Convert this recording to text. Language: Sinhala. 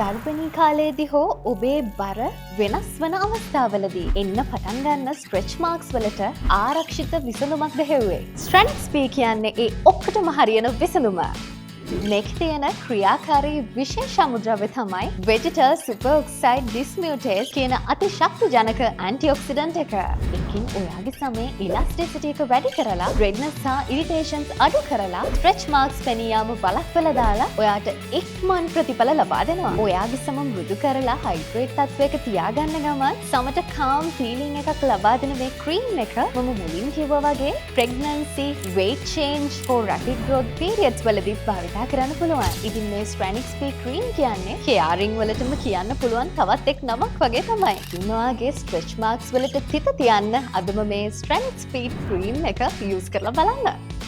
ගර්භණී කාලයේදී හෝ ඔබේ බර වෙනස් වන අවස්ථාවලදී එන්න පටන් ගන්න ස්ට්‍රෙච් මාක්ස් වලට ආරක්ෂිත විසඳුමක් දෙහෙව්වේ. ස්ට්‍රෙන්ග්ස් පී කියන්නේ ඒ ඔක්කොටම හරියන විසඳුම. මේක තියෙන ක්‍රියාකාරී විශේෂ අමුද්‍රව්‍ය තමයි වෙජිටල් සුපර් ඔක්සයිඩ් ඩිස්මියුටේස් කියන අතිශක්තිජනක ඇන්ටිඔක්සිඩන්ට් එක. ඒකින් ඔයාගේ සමේ ඉලාස්ටිසිටි එක වැඩි කරලා රෙඩ්නස් සහ ඉරිටේෂන්ස් අඩු කරලා ස්ට්‍රෙච් මාක්ස් පෙනී යාම බලක්වලා දාලා ඔයාට ඉක්මන් ප්‍රතිඵල ලබා දෙනවා. ඔයාගේ සම මෘදු කරලා හයිඩ්‍රේට් තත්වයක තියාගන්න ගමන් සමට කාම් ෆීලිං එකක් ලබා දෙන මේ ක්‍රීම් එක මම මුලින් කිව්වා වගේ pregnancy, weight change for rapid growth periods වලදී භාවිත කරන්න පුළුවන්. ඉතින් මේ ස්ට්‍රැනික්ස් පී ක්‍රීම් කියන්නේ කෙයාරින් වලටම කියන්න පුළුවන් තවත් එක් නමක් වගේ තමයි. ඉතින් ඔයාගේ ස්ට්‍රෙච් මාක්ස් වලට තිත තියන්න අදම මේ ස්ට්‍රැනික්ස් පී ක්‍රීම් එක යූස් කරලා බලන්න.